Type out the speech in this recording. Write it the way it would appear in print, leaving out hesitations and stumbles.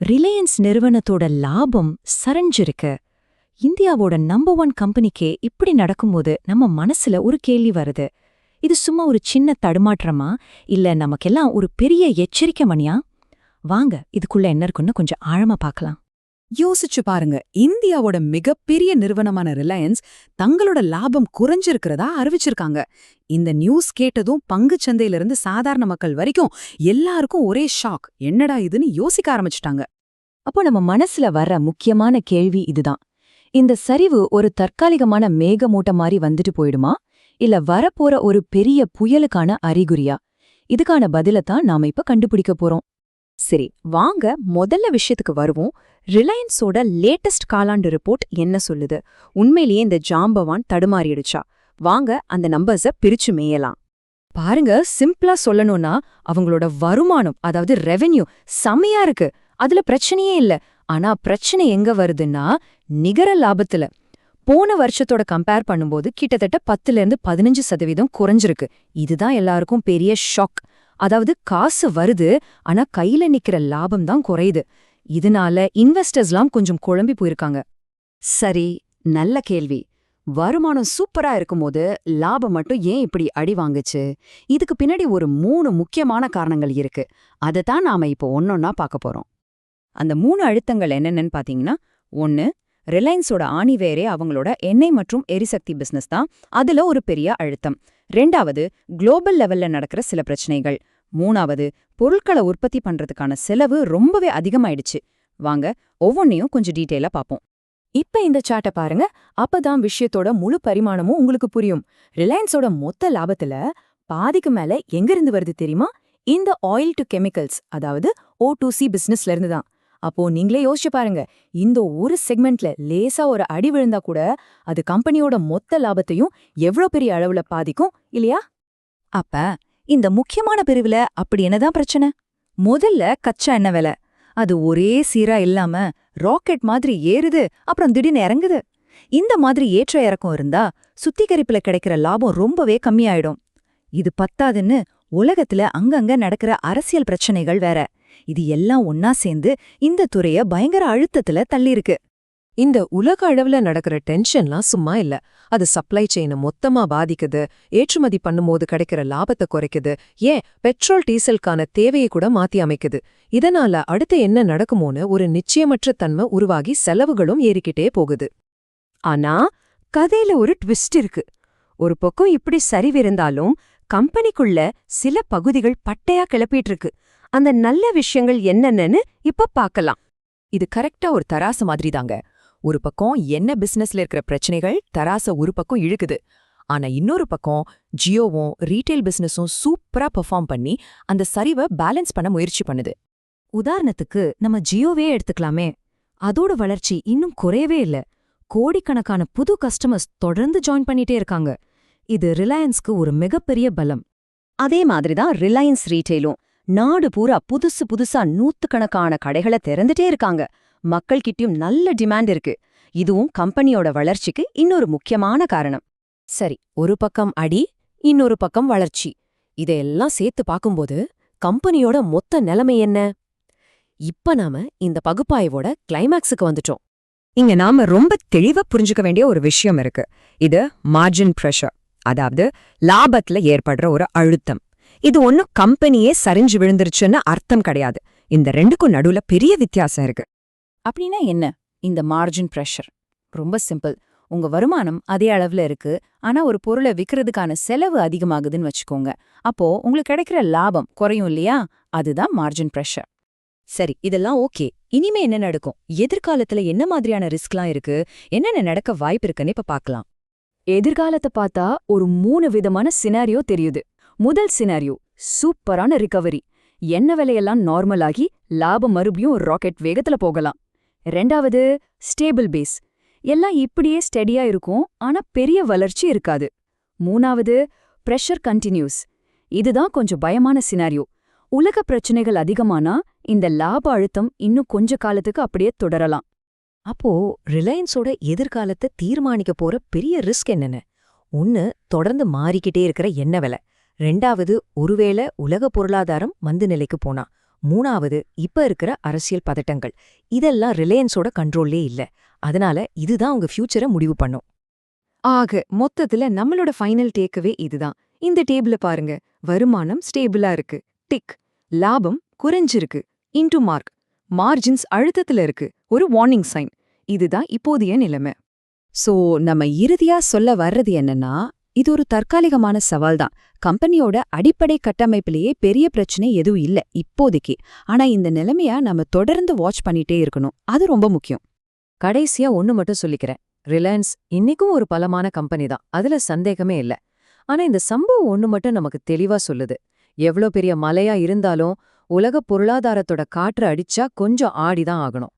Reliance நிறுவனத்தோட லாபம் சரிஞ்சிருக்கு. இந்தியாவோட நம்பர் 1 கம்பெனிக்கே இப்படி நடக்கும்போது நம்ம மனசுல ஒரு கேள்வி வருது. இது சும்மா ஒரு சின்ன தடுமாற்றமா, இல்ல நமக்கெல்லாம் ஒரு பெரிய எச்சரிக்கை மணியா? வாங்க இதுக்குள்ள என்ன இருக்குன்னு கொஞ்சம் ஆழமா பார்க்கலாம். யோசிச்சு பாருங்க. இந்தியாவோட மிகப்பெரிய நிறுவனமான ரிலையன்ஸ் தங்களோட லாபம் குறைஞ்சிருக்கிறதா அறிவிச்சிருக்காங்க. இந்த நியூஸ் கேட்டதும் பங்குச் சந்தையில இருந்து சாதாரண மக்கள் வரைக்கும் எல்லாருக்கும் ஒரே ஷாக். என்னடா இதுன்னு யோசிக்க ஆரம்பிச்சிட்டாங்க. அப்போ நம்ம மனசுல வர்ற முக்கியமான கேள்வி இதுதான். இந்த சரிவு ஒரு தற்காலிகமான மேகமூட்டம் மாதிரி வந்துட்டு போயிடுமா, இல்ல வரப்போற ஒரு பெரிய புயலுக்கான அறிகுறியா? இதுக்கான பதிலத்தான் நாம இப்ப கண்டுபிடிக்க போறோம். சரி, வாங்க முதல்ல விஷயத்துக்கு வருவோம். ரிலையன்ஸோட லேட்டஸ்ட் காலாண்டு ரிப்போர்ட் என்ன சொல்லுது? உண்மையிலேயே இந்த ஜாம்பவான் தடுமாறிடுச்சா? வாங்க அந்த நம்பர்ஸ பிரிச்சு மேயலாம். பாருங்க, சிம்பிளா சொல்லணும்னா அவங்களோட வருமானம், அதாவது ரெவென்யூ செமையா இருக்கு. அதுல பிரச்சனையே இல்ல. ஆனா பிரச்சனை எங்க வருதுன்னா நிகர லாபத்துல. போன வருஷத்தோட கம்பேர் பண்ணும்போது கிட்டத்தட்ட 10-15% குறைஞ்சிருக்கு. இதுதான் எல்லாருக்கும் பெரிய ஷாக். அதாவது காசு வருது, ஆனா கையில நிக்கிற லாபம் தான் குறையுது. இதனால இன்வெஸ்டர்ஸ்லாம் கொஞ்சம் குழம்பி போயிருக்காங்க. சரி, நல்ல கேள்வி. வருமானம் சூப்பரா இருக்கும்போது லாபம் மட்டும் ஏன் இப்படி அடி வாங்குச்சு? இதுக்கு பின்னாடி ஒரு 3 முக்கியமான காரணங்கள் இருக்கு. அதைத்தான் நாம இப்போ ஒன்னொன்னா பார்க்க போறோம். அந்த 3 அழுத்தங்கள் என்னென்னு பாத்தீங்கன்னா, 1, ரிலையன்ஸோட ஆணிவேரே அவங்களோட எண்ணெய் மற்றும் எரிசக்தி பிசினஸ் தான். அதுல ஒரு பெரிய அழுத்தம். 2வது, குளோபல் லெவல்ல நடக்கிற சில பிரச்சனைகள். 3வது, பொருட்களை உற்பத்தி பண்றதுக்கான செலவு ரொம்பவே அதிகமாயிடுச்சு. வாங்க ஒவ்வொன்னையும் கொஞ்சம் டீட்டெயிலா பாப்போம். இப்ப இந்த சார்ட்ட பாருங்க. அப்பதான் விஷயத்தோட முழு பரிமாணமும் உங்களுக்கு புரியும். ரிலையன்ஸோட மொத்த லாபத்துல பாதிக்கு மேல எங்கிருந்து வருது தெரியுமா? இந்த ஆயில் டு கெமிக்கல்ஸ், அதாவது O2C பிசினஸ்ல இருந்து தான். அப்போ நீங்களே யோசிச்சு பாருங்க, இந்த ஒரு செக்மெண்ட்ல லேசா ஒரு அடி விழுந்தா கூட அது கம்பெனியோட மொத்த லாபத்தையும் எவ்வளவு பெரிய அளவுல பாதிக்கும் இல்லையா? அப்ப இந்த முக்கியமான பிரிவுல அப்படி என்னதான் பிரச்சனை? முதல்ல கச்சா எண்ணெய் விலை. அது ஒரே சீரா இல்லாம ராக்கெட் மாதிரி ஏறுது, அப்புறம் திடீர்னு இறங்குது. இந்த மாதிரி ஏற்ற இறக்கம் இருந்தா சுத்திகரிப்புல கிடைக்கிற லாபம் ரொம்பவே கம்மியாயிடும். இது பத்தாதுன்னு உலகத்துல அங்கங்க நடக்கிற அரசியல் பிரச்சனைகள் வேற. இது எல்லாம் ஒன்னா சேர்ந்து இந்த துறைய பயங்கர அழுத்தத்துல தள்ளிருக்கு. இந்த உலக அளவுல நடக்கிற டென்ஷன்லாம் சும்மா இல்ல. அது சப்ளை செயினை மொத்தமா பாதிக்குது, ஏற்றுமதி பண்ணும்போது கிடைக்கிற லாபத்தை குறைக்குது, ஏன் பெட்ரோல் டீசலுக்கான தேவையை கூட மாத்தி அமைக்குது. இதனால அடுத்து என்ன நடக்குமோன்னு ஒரு நிச்சயமற்ற தன்மை உருவாகி செலவுகளும் ஏறிக்கிட்டே போகுது. ஆனா கதையில ஒரு ட்விஸ்ட் இருக்கு. ஒரு பக்கம் இப்படி சரிவிருந்தாலும் கம்பெனிக்குள்ள சில பகுதிகள் பட்டையா கிளப்பிட்டு இருக்கு. அந்த நல்ல விஷயங்கள் என்னென்னு இப்ப பார்க்கலாம். இது கரெக்டா ஒரு தராசு மாதிரி தாங்க. ஒரு பக்கம் என்ன பிசினஸ்ல இருக்கிற பிரச்சனைகள் தராச ஒரு பக்கம் இழுக்குது. ஆனா இன்னொரு பக்கம் ஜியோவும் ரீட்டைல் பிசினஸும் சூப்பரா பெர்ஃபார்ம் பண்ணி அந்த சரிவை பேலன்ஸ் பண்ண முயற்சி பண்ணுது. உதாரணத்துக்கு நம்ம ஜியோவே எடுத்துக்கலாமே. அதோட வளர்ச்சி இன்னும் குறையவே இல்ல. கோடிக்கணக்கான புது கஸ்டமர்ஸ் தொடர்ந்து ஜாயின் பண்ணிட்டே இருக்காங்க. இது ரிலையன்ஸ்க்கு ஒரு மிகப்பெரிய பலம். அதே மாதிரிதான் ரிலையன்ஸ் ரீட்டைலும். நாடு பூரா புதுசா நூத்துக்கணக்கான கடைகளை திறந்துட்டே இருக்காங்க. மக்கள் கிட்டயும் நல்ல டிமாண்ட் இருக்கு. இதுவும் கம்பெனியோட வளர்ச்சிக்கு இன்னொரு முக்கியமான காரணம். சரி, ஒரு பக்கம் அடி, இன்னொரு பக்கம் வளர்ச்சி. இதையெல்லாம் சேர்த்து பார்க்கும்போது கம்பெனியோட மொத்த நிலைமை என்ன? இப்ப நாம இந்த பகுப்பாய்வோட கிளைமேக்ஸுக்கு வந்துட்டோம். இங்க நாம ரொம்ப தெளிவா புரிஞ்சுக்க வேண்டிய ஒரு விஷயம் இருக்கு. இது மார்ஜின் பிரஷர், அதாவது லாபத்துல ஏற்படுற ஒரு அழுத்தம். இது ஒன்னும் கம்பெனியே சரிஞ்சு விழுந்துருச்சுன்னு அர்த்தம் கிடையாது. இந்த ரெண்டுக்கும் நடுவுல பெரிய வித்தியாசம் இருக்கு. அப்படின்னா என்ன இந்த மார்ஜின் பிரஷர்? ரொம்ப சிம்பிள். உங்க வருமானம் அதே அளவுல இருக்கு, ஆனா ஒரு பொருளை விக்கிறதுக்கான செலவு அதிகமாகுதுன்னு வச்சுக்கோங்க. அப்போ உங்களுக்கு கிடைக்கிற லாபம் குறையும் இல்லையா? அதுதான் மார்ஜின் பிரஷர். சரி, இதெல்லாம் ஓகே. இனிமே என்ன நடக்கும்? எதிர்காலத்துல என்ன மாதிரியான ரிஸ்க்லாம் இருக்கு, என்னென்ன நடக்க வாய்ப்பு இருக்குன்னு இப்ப பார்க்கலாம். எதிர்காலத்தை பார்த்தா ஒரு 3 விதமான சினாரியோ தெரியுது. முதல் சினாரியோ சூப்பரான ரிகவரி. எண்ணெய் விலையெல்லாம் நார்மல் ஆகி லாபம் மறுபடியும் ஒரு ராக்கெட் வேகத்துல போகலாம். 2வது, ஸ்டேபிள் பேஸ். எல்லாம் இப்படியே ஸ்டெடியா இருக்கும், ஆனா பெரிய வளர்ச்சி இருக்காது. 3வது, பிரஷர் கண்டினியூஸ். இதுதான் கொஞ்சம் பயமான சினாரியோ. உலக பிரச்சனைகள் அதிகமானா இந்த லாப அழுத்தம் இன்னும் கொஞ்ச காலத்துக்கு அப்படியே தொடரலாம். அப்போ ரிலையன்ஸோட எதிர்காலத்தை தீர்மானிக்க போற பெரிய ரிஸ்க் என்னென்ன? 1, தொடர்ந்து மாறிக்கிட்டே இருக்கிற எண்ணெய் விலை. 2வது, ஒருவேளை உலக பொருளாதாரம் மந்த நிலைக்கு போனா. மூணாவது, இப்ப இருக்கிற அரசியல் பதட்டங்கள். இதெல்லாம் ரிலையன்ஸோட கண்ட்ரோல்லே இல்ல. அதனால இதுதான் உங்க ஃபியூச்சரை முடிவு பண்ணும். ஆக மொத்தத்துல நம்மளோட ஃபைனல் டேக்கவே இதுதான். இந்த டேபிள பாருங்க. வருமானம் ஸ்டேபிளா இருக்கு. டிக். லாபம் குறைஞ்சிருக்கு. Into mark. மார்ஜின்ஸ் அழுத்தத்துல இருக்கு. ஒரு வார்னிங் சைன். இதுதான் இப்போதைய நிலைமை. சோ நம்ம இறுதியா சொல்ல வர்றது என்னன்னா, இது ஒரு தற்காலிகமான சவால் தான். கம்பெனியோட அடிப்படை கட்டமைப்பிலேயே பெரிய பிரச்சனை எதுவும் இல்ல இப்போதைக்கு. ஆனா இந்த நிலைமைய நம்ம தொடர்ந்து வாட்ச் பண்ணிட்டே இருக்கணும். அது ரொம்ப முக்கியம். கடைசியா ஒன்னு மட்டும் சொல்லிக்கிறேன். ரிலையன்ஸ் இன்னைக்கும் ஒரு பலமான கம்பெனி தான், அதுல சந்தேகமே இல்ல. ஆனா இந்த சம்பவம் ஒன்னு மட்டும் நமக்கு தெளிவா சொல்லுது. எவ்ளோ பெரிய மலையா இருந்தாலும் உலக பொருளாதாரத்தோட காற்று அடிச்சா கொஞ்சம் ஆடிதான் ஆகணும்.